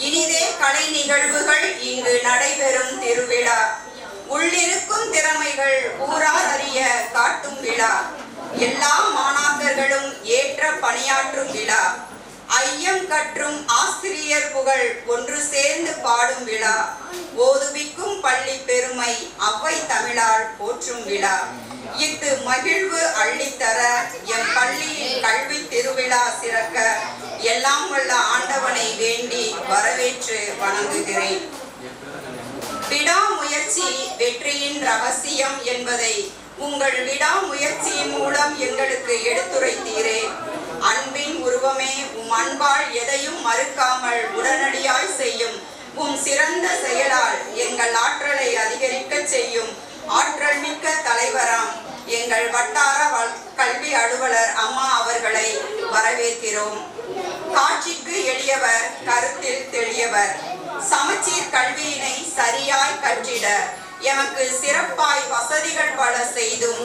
இனிதே கலை நிகழ்வுகள் இங்கு நடைபெறும் திருவிழா. உள்ளிருக்கும் திறமைகள் ஊரார் அறிய காட்டும் விழா. எல்லா மாணாக்கர்களும் ஏற்ற பணியாற்றும் விழா. ஐயம் கற்றும் ஆசிரியர் புகழ் ஒன்று சேர்ந்து பாடும் விழா. ஓதுவிக்கும் பள்ளி பெருமை அவ்வை தமிழால் போற்றும் விழா. இத்து மகிழ்வு அள்ளித்தர எம் பள்ளியின் கல்வி திருவிழா சிறக்க எல்லாம் வல்ல ஆண்டவனை வேண்டி வரவேற்று வணங்குகிறேன். விடாமுயற்சி வெற்றியின் ரகசியம் என்பதை உங்கள் விடாமுயற்சியின் மூலம் எங்களுக்கு எடுத்துரைத்தீரே. அன்பின் உருவமே, உம் அன்பால் எதையும் மறுக்காமல் உடனடியாய் செய்யும் உம் சிறந்த செயலால் எங்கள் ஆற்றலை அதிகரிக்க செய்யும் ஆற்றல் மிக்க தலைவராம் எங்கள் வட்டார கல்வி அலுவலர் அம்மா அவர்களை வரவேற்கிறோம். காட்சிக்கு எளியவர், கருத்தில் தெளியவர். சமச்சீர் கல்வியினை சரியாய் கற்றிட எமக்கு சிறப்பாய் வசதிகள் பல செய்தும்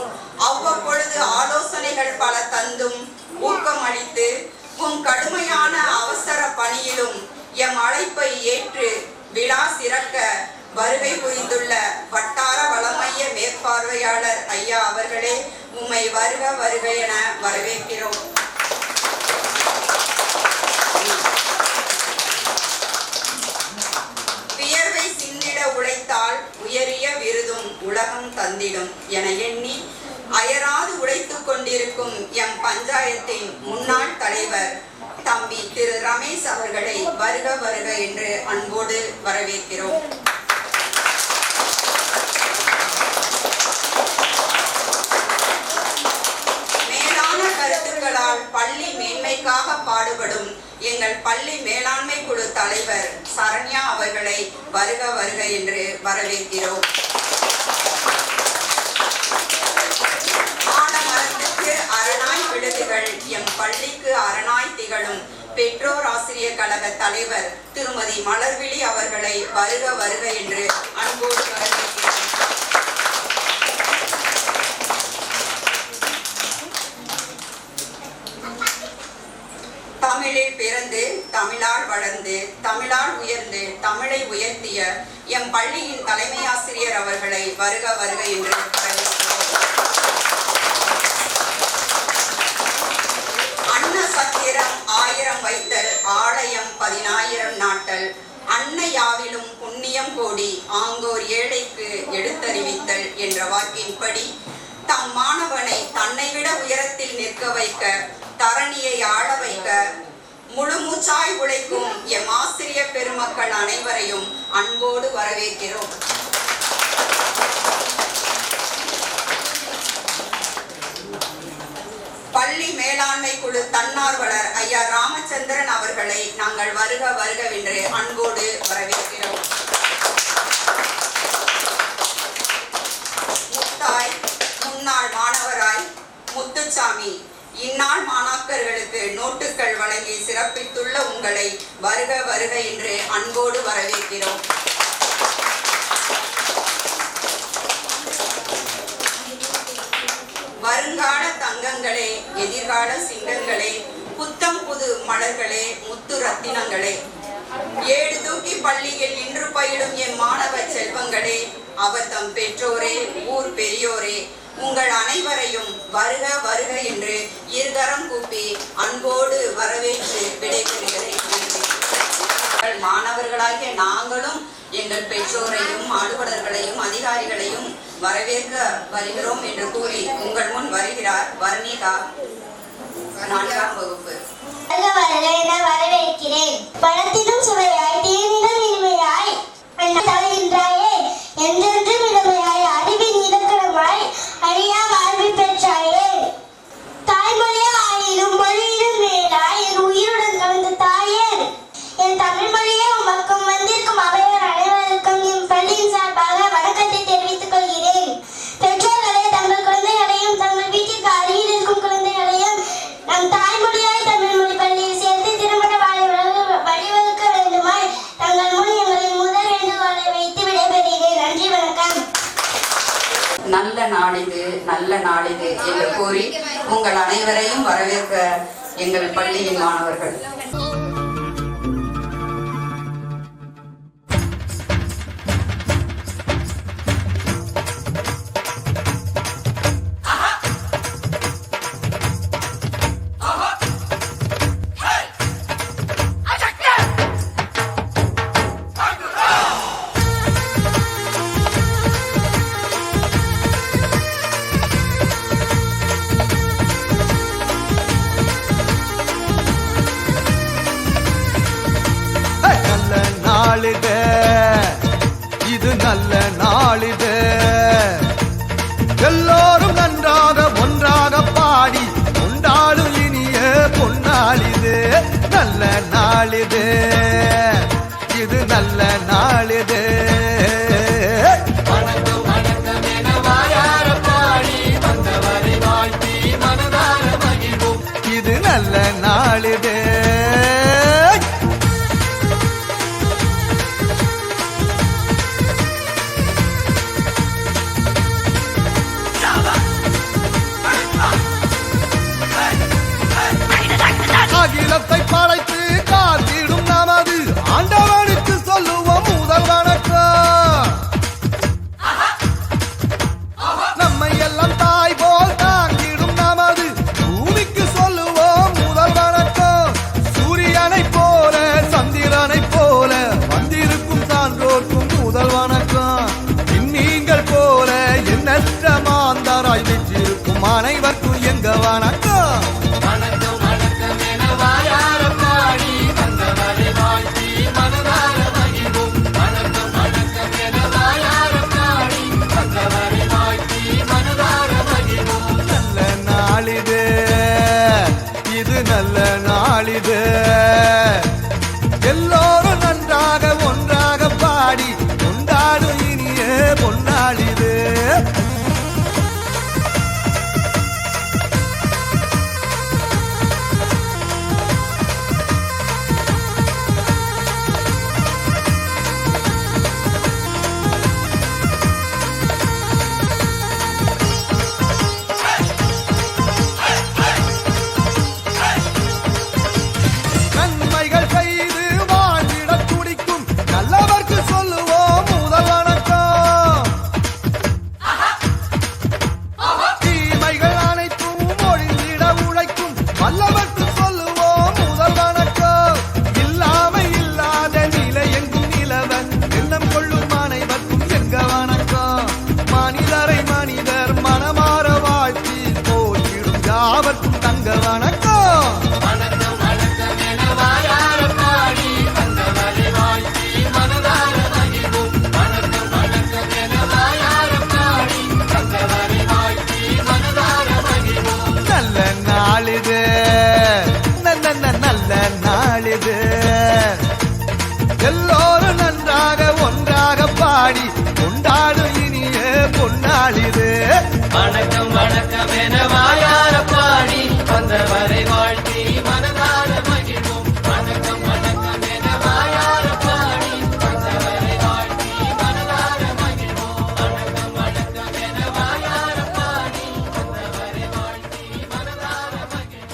அவ்வப்பொழுது ஆலோசனைகள் பல தந்தும் ஊக்கமளித்து உம் கடுமையான அவசர பணியிலும் எம் அழைப்பை ஏற்று விழா சிறக்க வருகை புரிந்துள்ள வட்டார வளமைய மேற்பார்வையாளர் ஐயா அவர்களே, உம்மை வருக வருக என வரவேற்கிறோம். வியர்வை சிந்திட உழைத்தால் உயரிய விருதும் உலகம் தந்திடும் என எண்ணி அயராது உழைத்துக் கொண்டிருக்கும் எம் பஞ்சாயத்தின் முன்னாள் தலைவர் தம்பி திரு ரமேஷ் அவர்களை வருக வருக என்று அன்போடு வரவேற்கிறோம். மேலான கருத்துக்களால் பள்ளி மேன்மைக்காக பாடுபடும் எங்கள் பள்ளி மேலாண்மை குழு தலைவர் சரண்யா அவர்களை வருக வருக என்று வரவேற்கிறோம். ஆலமரத்துக்கு அரணாய் விடுதிகள் எம் பள்ளிக்கு அரணாய் திகழும் பெற்றோர் ஆசிரியர் கழக தலைவர் திருமதி மலர்விழி அவர்களை வருக வருக என்று அன்போடு வரவேற்கிறோம். தமிழில் பிறந்து தமிழால் வளர்ந்து தமிழால் உயர்ந்து தமிழை உயர்த்திய எம் பள்ளியின் தலைமை ஆசிரியர் அவர்களை வருக வருக என்று அன்ன சத்திரம் 1000 வைத்தல் ஆலயம் 10000 நாட்டல் அன்னையாவிலும் புண்ணியம் கோடி ஆங்கோர் ஏழைக்கு எடுத்தறிவித்தல் என்ற வாக்கின்படி தம் மாணவனை தன்னை விட உயரத்தில் நிற்க வைக்க தரணியை ஆள வைக்க முழு மூச்சாய் உழைக்கும் எம் ஆசிரியர் பெருமக்கள் அனைவரையும் அன்போடு வரவேற்கிறோம். பள்ளி மேலாண்மை குழு தன்னார்வலர் ஐயா ராமச்சந்திரன் அவர்களை நாங்கள் வருக வருகவென்று அன்போடு வரவேற்கிறோம். முத்தாய் முன்னாள் மாணவராய் முத்துச்சாமி இந்நாள் மாணாக்கர்களுக்கு நோட்டுகள் வழங்கி சிறப்பித்துள்ள உங்களை வருக வருக என்று அன்போடு வரவேற்கிறோம். வருங்கால தங்கங்களே, எதிர்கால சிங்கங்களே, புத்தம் புது மலர்களே, முத்து ரத்தினங்களே, ஏடு தூக்கி பள்ளியில் இன்று பயிலும் என் மாணவ செல்வங்களே, அவர் தம் பெற்றோரே, ஊர் பெரியோரே, உங்கள் அனைவரையும் வருக வருக என்று இருகரம் கூப்பி அன்போடு வரவேற்று விடைபெறுகிறேன். மாணவர்களாகிய நாங்களும் எங்கள் பெற்றோர் பெற்றோரையும் ஆளுநர்களையும் அதிகாரிகளையும் வரவேற்க வருகிறோம் என்று கூறி உங்கள் முன் வருகிறார் வர்ணிகா, 4ஆம் வகுப்பு. வரவேற்கிறேன். பழத்திலும் சுவையாய் தேனிலும் இனிமையாய் தருகின்றாயே, என்றென்றும் இளமையாய் அறிவின் இலக்கணமாய் அழியா வாழ்வு பெற்றாயே. தாய்மொழியா ஆயினும் மொழியிலும் மேலாய் என் உயிருடன் கலந்த தாயே, என் தமிழ் மொழியே உமக்கும் வந்திருக்கும் அவையோர் அனைவருக்கும் என் பள்ளியின் சார்பாக வணக்கத்தை தெரிவித்துக் கொள்கிறேன். பெற்றோர்களே, தங்கள் குழந்தைகளையும் தங்கள் வீட்டிற்கு அருகில் இருக்கும் குழந்தைகளையும் நம் தாய்மொழியாய் தமிழ் மொழி பள்ளியில் சேர்த்து திருமண வழிவகுக்க வேண்டுமாய் தங்கள் முன் எங்களின் முதல் வேண்டுகோளை வைத்து விடைபெறுகிறேன். நன்றி, வணக்கம். நல்ல நாளிது நல்ல நாளிது என்று கூறி உங்கள் அனைவரையும் வரவேற்க எங்கள் பள்ளியின் மாணவர்கள். இது நல்ல நாளிது, எல்லோரும் நன்றாக ஒன்றாக பாடி கொண்டாடும் இனிய பொன்னாளிது. நல்ல நாளிது, இது நல்ல நாளிது. வணக்கம் வணக்கம் என வாயார பாடி வந்தவரை வாழ்த்தி மனதார மகிழ்வோம். இது நல்ல நாளிது. அகிலத்தை படைத்து காத்திடும் நமது ஆண்டவனுக்கு சொல்லுவோம் முதல் வணக்கம். நம்மை எல்லாம் தாய் போல் தாங்கிடும் நமது பூமிக்கு சொல்லுவோம் முதல் வணக்கம். சூரியனை போல சந்திரனை போல வந்திருக்கும் சான்றோர்க்கும் முதல் வணக்கம். நீங்கள் போல எண்ணற்ற மாந்தராய் வெற்றிருக்கும் அனைவருக்கும் எங்க வணக்கம். இது நல்ல நாளிது, எல்லோரும் நன்றாக ஒன்றாக பாடி கொண்டாடும் இனிய பொன்னாளிது. நல்ல நாளிது, எல்லோரும் நன்றாக ஒன்றாக பாடி கொண்டாடும் இனிய பொன்னாளிது. வணக்கம் வணக்கம் என வாயார பாடி வந்தவரை வாழ்த்தி மனதார மகிழ்வோம். வணக்கம் வணக்கம் என வாயார பாடி வந்தவரை வாழ்த்தி மனதார மகிழ்வோம். வணக்கம் வணக்கம் என வாயார பாடி வந்தவரை வாழ்த்தி மனதார மகிழ்வோம்.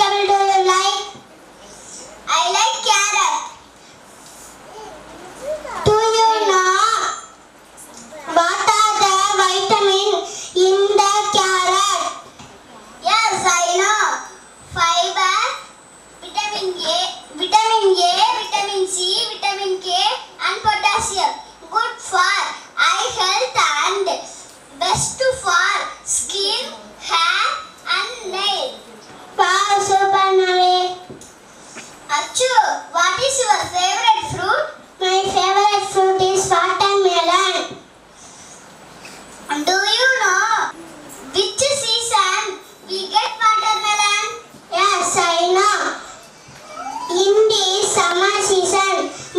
vegetable do you like? I like carrot. Do you know what are the vitamins in the carrot? Yes, I know. Fiber, vitamin A, vitamin C, vitamin K and potassium. Good for eye health and best for skin, hair and nail. Wow, super Navi. Achu, what is your favorite fruit? My favorite fruit is watermelon. Do you know which season we get watermelon? Yes, I know. In the summer season,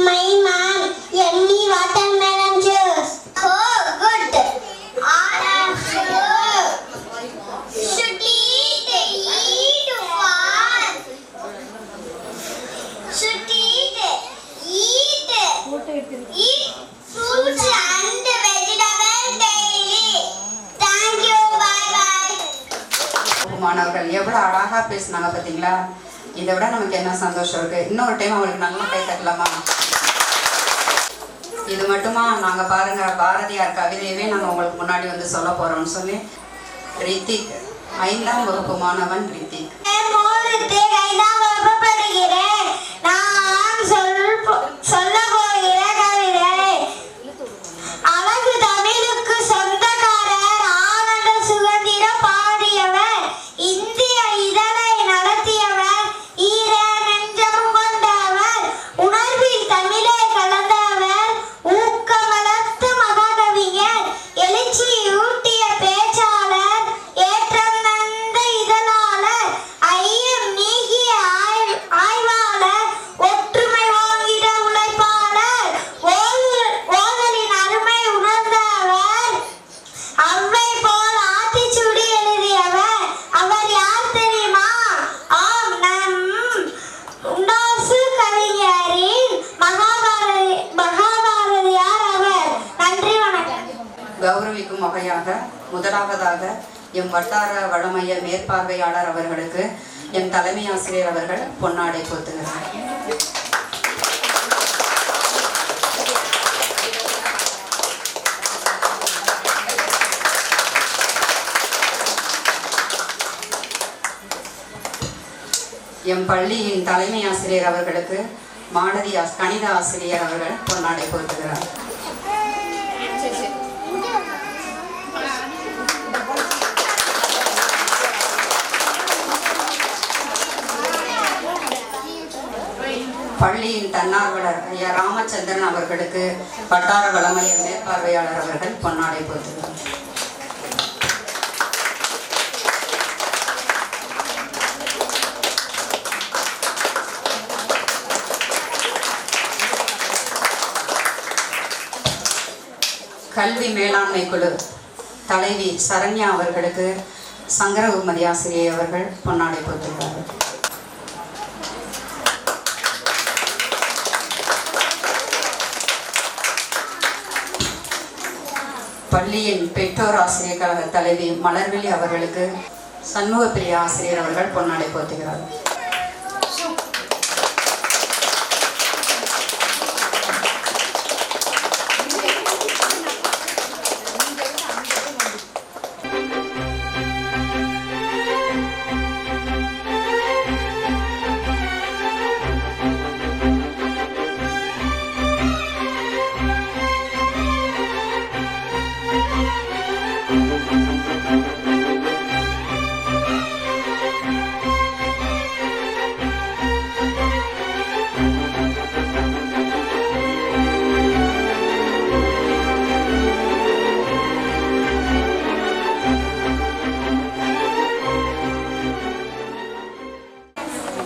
my mom gave me watermelon juice. Oh, good. All of you should eat fast. Should eat fruits and vegetables daily. Thank you. Bye bye. மாணவர்கள் எவ்வளவு அழகா பேசினாங்க பாத்தீங்களா? இதை விட நமக்கு என்ன சந்தோஷம் இருக்கு? இன்னொரு டைம் அவங்களுக்கு நல்லா கை தட்டலாமா? இது மட்டுமா? நாங்க பாருங்க, பாரதியார் கவிதையவே நாங்க உங்களுக்கு முன்னாடி வந்து சொல்ல போறோம்னு சொல்லி ரித்திக் 5ஆம் வகுப்பு மாணவன் ரித்திக். நான் சொல்ல போகிற கவிதை அழகு தமிழுக்கு சொந்தக்காரர் ஆனந்த சுதந்திர பாடியவர், இந்திய இதழை நடத்தியவர், ஈர நெஞ்சம் கொண்டவர், உணர்வில் தமிழை கலந்தவர், ஊக்கம் வளர்த்த மகாகவிஞர், எழுச்சி ஊட்டிய பேச்சாளர், ஏற்றம் தந்த இதழாளர், ஐயம் நீகிய ஆய்வாளர், ஒற்றுமை ஓங்கிட உழைப்பாளர், ஓதலின் அருமை உணர்ந்தவர், அவ்வை போல் ஆத்திச்சூடி எழுதியவர். அவர் யார் தெரியுமா? ஆம், நம் உண்டாசு கவிஞரின் மகாபாரதியார் அவர். நன்றி, வணக்கம். கௌரவிக்கும் வகையாக முதலாவதாக எம் வட்டார வளமைய மேற்பார்வையாளர் அவர்களுக்கு எம் தலைமை ஆசிரியர் அவர்கள் பொன்னாடை போத்துகிறார். எம் பள்ளியின் தலைமை ஆசிரியர் அவர்களுக்கு மாணவி கணித ஆசிரியர் அவர்கள் பொன்னாடை போத்துகிறார். பள்ளியின் தன்னார்வலர் ஐயா ராமச்சந்திரன் அவர்களுக்கு வட்டார வளமைய மேற்பார்வையாளர் அவர்கள் பொன்னாடை போத்துகிறார். கல்வி மேலாண்மை குழு தலைவி சரண்யா அவர்களுக்கு சங்கரகுமதி ஆசிரியை அவர்கள் பொன்னாடை போத்துகிறார்கள். பள்ளியின் பெற்றோர் ஆசிரியர் கழக தலைவி மலர்விழி அவர்களுக்கு சண்முகப்பிரிய ஆசிரியர் அவர்கள் பொன்னாடை போத்துகிறார்.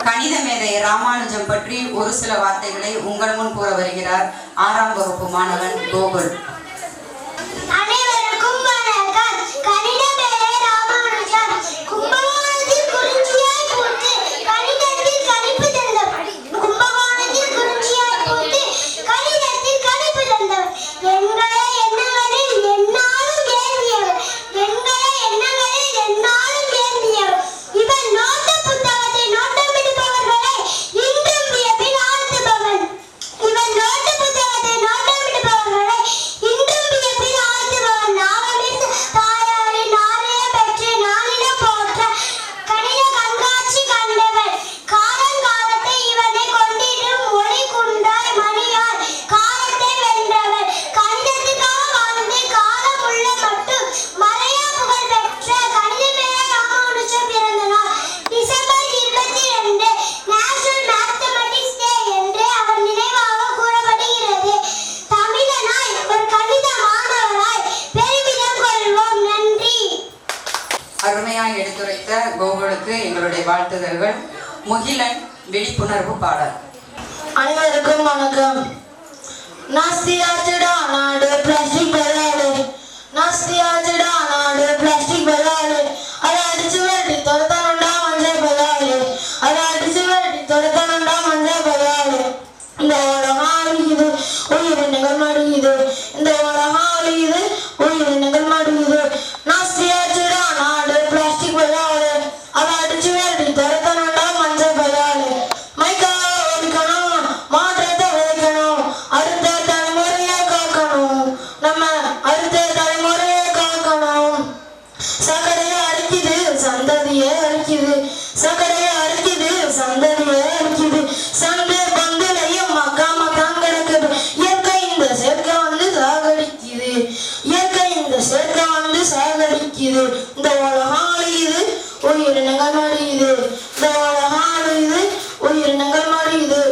கணித மேதை ராமானுஜம் பற்றி ஒரு சில வார்த்தைகளை உங்கள் முன் கூற வருகிறார் 6ஆம் வகுப்பு மாணவன் கோகுல். அனைவருக்கும் வணக்கம். கணித மேதை ராமானுஜம் கும்பகோணத்தில் குறிஞ்சியாய் பூத்து கணிதத்தில் கணிப்பு தந்தவர். கும்பகோணத்தில் குறிஞ்சியாய் பூத்து கணிதத்தில் கணிப்பு தந்தவர். எங்களை எண்ணங்களில் எந்நாளும் ஏந்தியவர். எங்களை எண்ணங்களில் எந்நாளும் ஏந்தியவர். இவர் நோட்டு புத்தகத்தை நோட்டு எங்களுடைய வாழ்த்துதல்கள். முகிலன் விழிப்புணர்வு பாடல். அனைவருக்கும் வணக்கம். நாஸ்தியாச்சுடா நாடு பிளாஸ்டிக் விளையாடு, நாஸ்தியாச்சுடா நாடு பிளாஸ்டிக் விளையாடு, அதை அடிச்சு விரட்டி தொடுத்தானுண்டா மஞ்சள் விளையாடு, அதை அடிச்சு விரட்டி தொடுத்தானுண்டா மஞ்சள் விளையாடு. இந்த உலகம் அழியுது உயிரினங்கள் மடியுது, இந்த உலகம் அழியுது உயிரினங்கள் மடியுது. நாஸ்தியாச்சுடா நாடு பிளாஸ்டிக் விளையாடு, அதை அடிச்சு விரட்டி தொடுத்தானுண்டா மஞ்சள் விளையாடு. மைக்கா ஒழிக்கணும், மாற்றத்தை விதைக்கணும், அடுத்த தலைமுறையை காக்கணும், நம்ம அடுத்த தலைமுறையை காக்கணும். சக்கரையை அரிக்குது சந்ததியை அரிக்குது, சக்கரையை அரிக்குது சந்ததியை அரிக்குது. சண்டை பந்தலையும் மக்காம தான் கிடக்குது. இயற்கை இந்த சேர்க்கை வந்து சாகடிக்குது, இயற்கை இந்த சேர்க்கை வந்து சாகடிக்குது. இந்த உலகம் அழியுது உயிரினங்கள் மடியுது, இந்த உலகம் அழியுது உயிரினங்கள் மடியுது.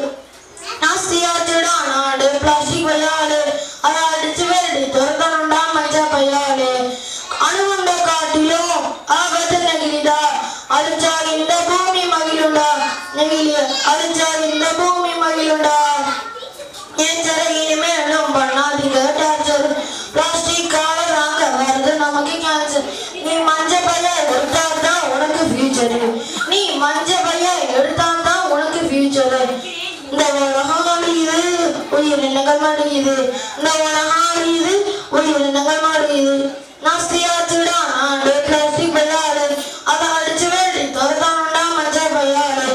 நாஸ்தியாச்சுடா நாடு பிளாஸ்டிக் விளையாடு, அதை அடிச்சு விரட்டி துரத்தணுண்டா மஞ்சள் பையாடு. அணுகுண்ட காட்டிலும் ஆபத்து நெகிழிடா, அழிச்சால் இந்த பூமி மகிழுண்டா, நெகிழிய அழிச்சால் இந்த பூமி மகிழுண்டா. ஏஞ்சரை இனிமேலும் பண்ணாதீங்க டார்ச்சர், பிளாஸ்டிக் காலராங்க வருது நமக்கு கேன்சர். நீ மஞ்சள் பையா எடுத்தால்தான் உனக்கு ஃபியூச்சரு, நீ மஞ்சள் பையா எடுத்தால்தான் உனக்கு ஃபியூச்சரு. இந்த உலகம் அழியுது உயிரினங்கள் மடியுது, இந்த உலகம் அழியுது உயிரினங்கள் மடியுது. நாஸ்தியாச்சுடா நாடு பிளாஸ்டிக் விளையாடு, அதை அடிச்சு விரட்டி துரத்தானுண்டா மஞ்சள் பையாடு.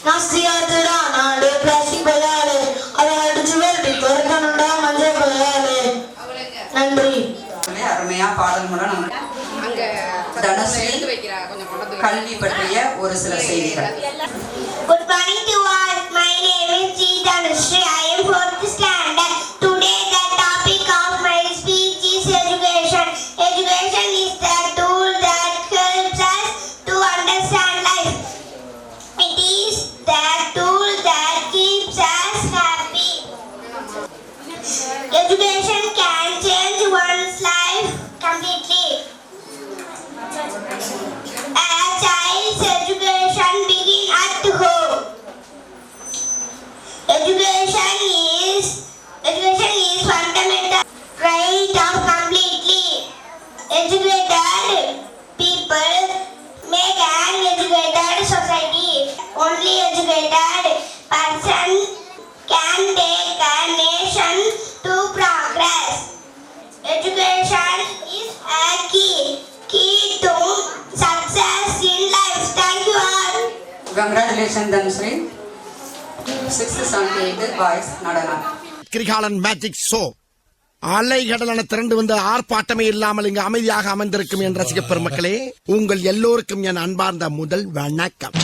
நாஸ்தியாச்சுடா நாடு பிளாஸ்டிக் விளையாடு, அதை அடிச்சு விரட்டி துரத்தானுண்டா மஞ்சள் பையாடு. நன்றி. அருமையா பாடல் மூலம் நம்ம தனுஸ்ரீ கல்வி பற்றிய ஒரு சில செய்திகள். Good morning to all. My name is G. Dhanushree. I am 4th standard. Today the topic of my speech is education. Education is the tool that helps us to understand life. It is the tool that keeps us happy. Education can change one's life completely. A child's education begins at home. Education is fundamental right of completely educated people make an educated society. Only educated person can take a nation to progress. Education is a key to success in life. Thank you all. Congratulations Dhanushree. 6th 7th 8th boys நடனம். Kirikalan magic show அலைகடலான திரண்டு வந்து ஆர்ப்பாட்டமே இல்லாமல் இங்கு அமைதியாக அமைந்திருக்கும் என் ரசிக பெருமக்களே, உங்கள் எல்லோருக்கும் என் அன்பார்ந்த முதல் வணக்கம்.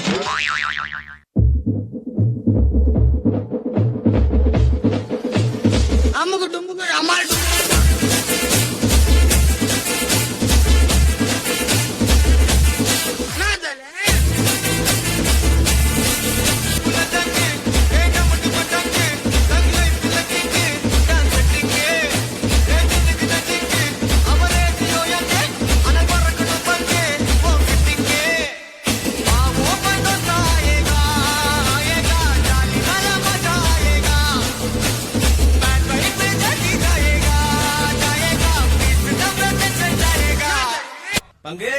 பங்கு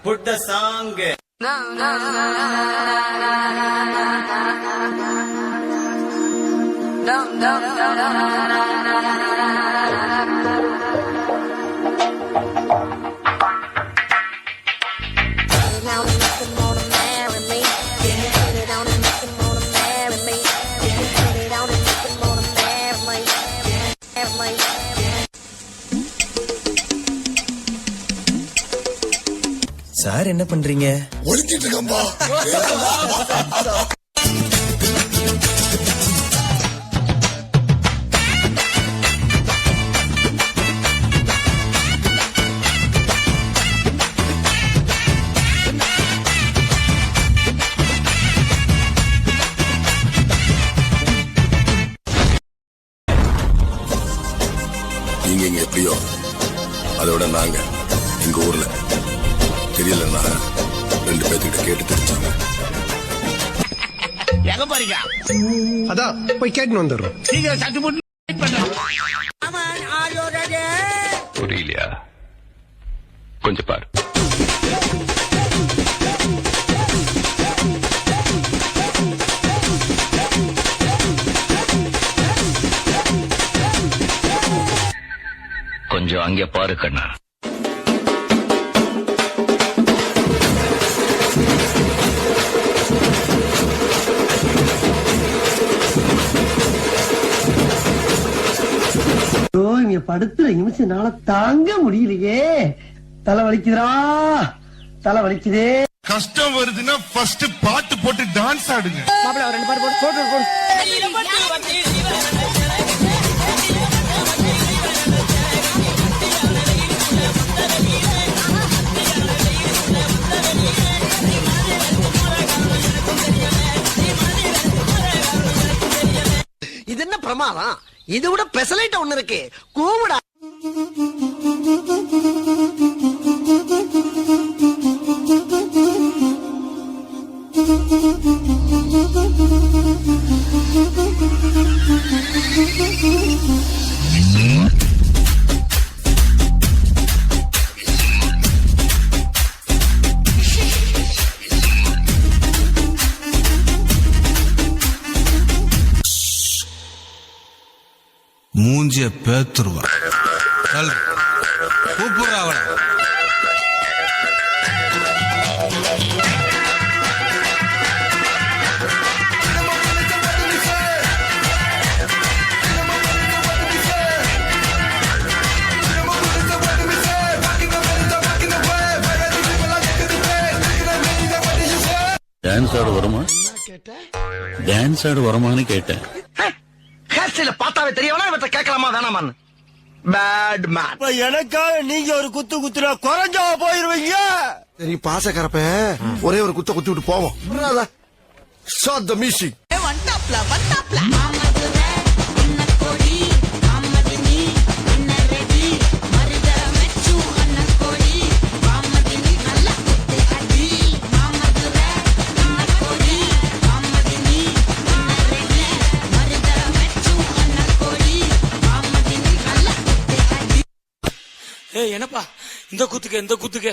put the song. சார் என்ன பண்றீங்க? ஒழிச்சிட்டு இருக்கம்பா. நீங்க இங்க எப்படியோ அதோட நாங்க எங்க ஊர்ல தெரியலன்னா 2 பேர்த்துக்கிட்ட கேட்டு தெரிஞ்சாங்க. அதான் போய் கேட்டு வந்துடுறோம். புரியலையா? கொஞ்சம் பாரு. கொஞ்சம் அங்கே பாரு கண்ணா. இங்க படுத்துற நிமிஷம்னால தாங்க முடியலையே. தலை வலிக்குதுடா, தலை வலிக்குதே. கஷ்டம் வருதுன்னா ஃபர்ஸ்ட் பாட்டு போட்டு டான்ஸ் ஆடுங்க. இது என்ன பிரமாதம்? இது விட பெசலைட் ஒண்ணு இருக்கு. கூவுடா. மூஞ்சிய பேத்துருவா. கூப்பிடுற அவன. டான்ஸ் ஆட வருமா? டான்ஸ் ஆட வருமான்னு கேட்டேன். ஹேர் ஸ்டைல பார்த்தாவே தெரியவனா இவற்றை கேட்கலாமா வேணாமான்னு. Bad man. எனக்காக நீங்க ஒரு குத்து குத்துனா குறைஞ்சா போயிருவீங்க. சரி பாசக்கரப்ப ஒரே ஒரு குத்த குத்தி விட்டு போவோம். Shot the music. என்னப்பா இந்த குத்துக்கு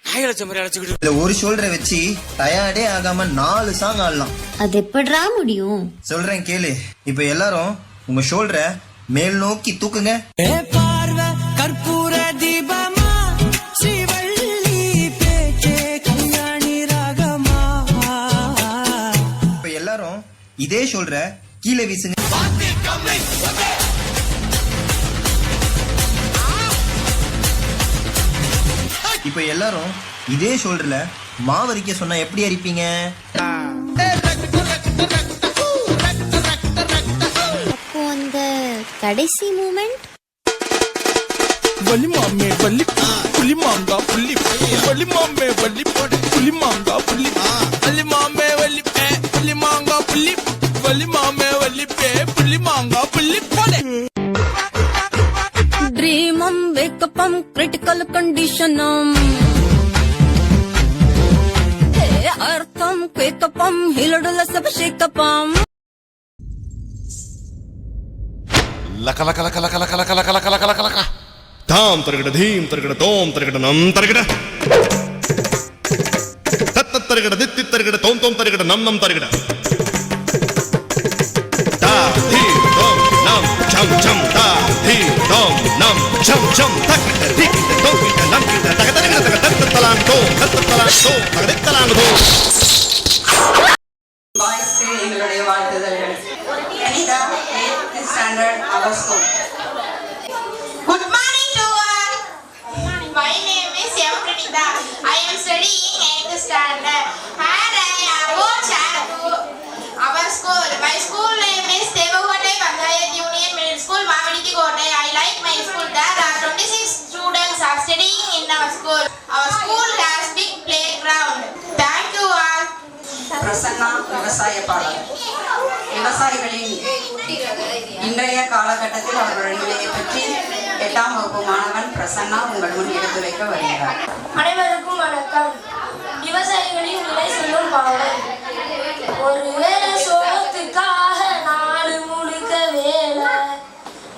நாய் அழைச்ச மாதிரி அழைச்சுக்கிட்டு ஒரு ஷோல்டரை வச்சு டயர்டே ஆகாம 4 சாங் ஆடலாம். அது எப்படிடா முடியும்? சொல்றேன் கேளு. இப்ப எல்லாரும் உங்க ஷோல்டரை மேல் நோக்கி தூக்குங்க. பார்வை கற்பூர தீபமா ஸ்ரீவள்ளி பேச்சே கல்யாணி ராகமா. இப்ப எல்லாரும் இதே ஷோல்டரை கீழே வீசுங்க. இப்ப எல்லாரும் இதே ஷோல்டர்ல மாவரிக்க சொன்னா எப்படி அரிப்பீங்க? அப்போ அந்த கடைசி மூமெண்ட் வள்ளி மாமே வள்ளி புள்ளி மாங்கா புள்ளி வள்ளி மாமே வள்ளி புள்ளி மாங்கா புள்ளி வள்ளி மாமே வள்ளி புள்ளி மாங்கா புள்ளி வள்ளி மாமே வள்ளி புள்ளி மாங்கா புள்ளி போடே. ட்ரீமம் வேக்கப்பம் கிரிட்டிக்கல் கண்டிஷனம் அர்த்தம் கேக்கப்பம் ஹிலடுல சப ஷேக்கப்பம். லக லக லக லக லக லக லக லக லக லக லக தாம் தரகட தீம் தரகட தோம் தரகட நம் தரகட தத்த தரகட தித்தி தரகட தோம் தோம் தரகட நம் நம் தரகட தா தீம் தோம் நம் சம் சம் தா தீம் தோம் நம் சம் சம் தக்கட திக்கட தோக்கிட நம்கிட தக தரகட தக தத்த தலான் தோ தத்த தலான் தோ தக தலான் தோ. பாய்ஸ்க்கு எங்களுடைய வாழ்த்துதல்கள். கணிதா 8th standard our school. Good morning to all. My name is M. Pranita. I am studying 8th standard. And I am about to our school. My school name is Devakotai Panchayat Union Middle School, Mavidiki Kotai. I like my school. There are 26 students are studying in our school. Our school has big playground. Thank you all. Prasanna விவசாய பாடல். விவசாயிகளின் இன்றைய காலகட்டத்தில் அவர்களுடைய நிலையை பற்றி 8ஆம் வகுப்பு மாணவன் பிரசன்னா உங்கள் முன் எடுத்துரைக்க வருகிறார். அனைவருக்கும் வணக்கம். விவசாயிகள் ஏழைகளின் விலை சொல்லும் பாடல். ஒருவேளை சோத்துக்காக நாடு முழுக்க வேலை,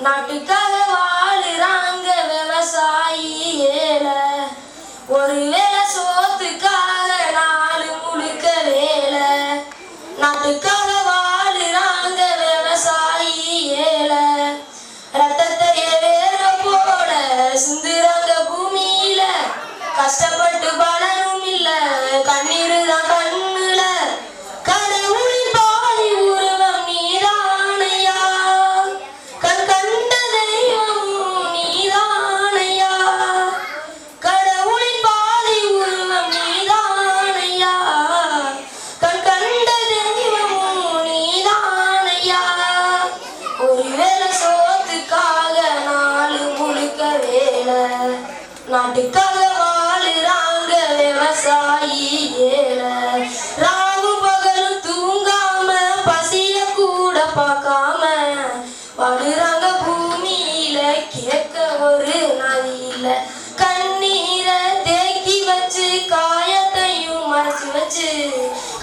நாட்டுக்காக வாழுறாங்க விவசாயி ஏழை. ஒருவேளை சோத்துக்காக நாடு முழுக்க வேலை, நாட்டுக்காக வாழுறாங்க விவசாயி ஏழை. ரத்தத்தைய வேற போட சிந்துறாங்க பூமியில, கஷ்டப்பட்டு பலனும் இல்ல கண்ணீரு தான் கண்ணுல. கடவுளின் பாதி உருவம் நீதானையா, கண் கண்ட தெய்வமும் நீதானையா. கடவுளின் பாதி உருவம் நீதானையா, கண் கண்ட தெய்வமும் நீதானையா. ஒருவேளை சோத்துக்காக நாடு முழுக்க வேலை, நாட்டுக்காக வாழுறாங்க விவசாயி ஏழை. ராவு பகலும் தூங்காம பசிய கூட பார்க்காம வாழுறாங்க பூமியில, கேட்க ஒரு நதியில. கண்ணீரை தேக்கி வச்சு காயத்தையும் மறைச்சு வச்சு,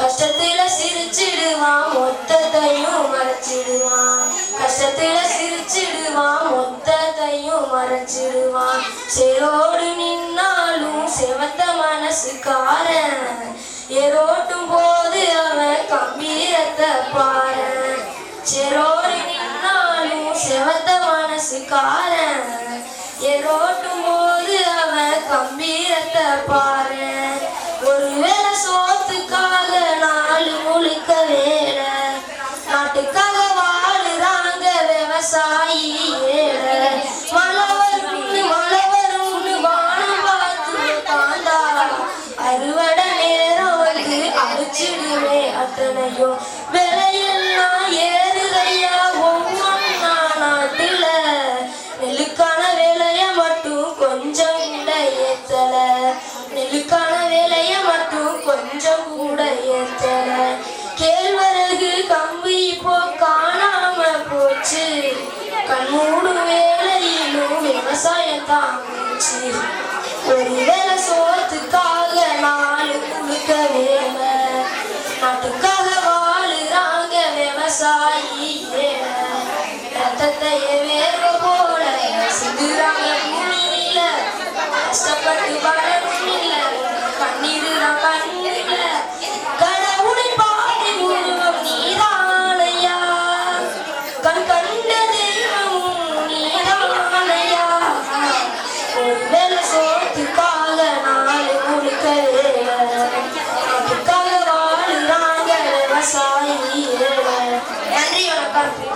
கஷ்டத்துல சிரிச்சிடுவான் மொத்தத்தையும் மறைச்சிடுவான். கஷ்டத்துல சிரிச்சிடுவான் மொத்தத்தையும் மறைச்சிடுவான். சேரோடு நின்னாலும் செவத்த மனசுக்காரன், ஏரோட்டும் போது அவன் கம்பீரத்தை பாரன். சேரோடு நின்னாலும் செவத்த மனசுக்காரன், ஏரோட்டும் போது அவன் கம்பீரத்தை பாரன். ஒருவேளை சோத்துக்காக நாடு முழுக்க வேலை, நாட்டுக்காக வாழுறாங்க விவசாயி ஏழை. மழை வரும்னு வானம் பார்த்து தாண்டா, அறுவடை நேரம் வந்து அடிச்சிடுவே அத்தனையும். விலையெல்லாம் ஏறுதையா ஒவ்வொன்னா நாட்டுல, நெல்லுக்கான வேலைய மட்டும் கொஞ்சம் கூட ஏத்தல, நெல்லுக்கான வேலைய மட்டும் கொஞ்சம் கூட ஏத்தல. கேழ்வரகு கம்பு இப்போ காணாம போச்சு, கண்மூடும் வேலையிலும் விவசாயம் தான் போச்சு. ஒருவேளை சோத்துக்காக நாடு முழுக்க வேலை, நாட்டுக்காக வாழுறாங்க விவசாயி ஏழை. ரத்தத்தைய வேர்வை போல சிந்துறாங்க பூமியில, கஷ்டப்பட்டு பலனும் இல்ல கண்ணீரு தான் கண்ணுல. கடவுளின் பாதி உருவம் நீதானையா, கண் கண்ட தெய்வமும் நீதானையா. ஒருவேளை சோத்துக்காக நாடு முழுக்க வேலை, நாட்டுக்காக வாழுறாங்க விவசாயி ஏழை. நன்றி, வணக்கம்.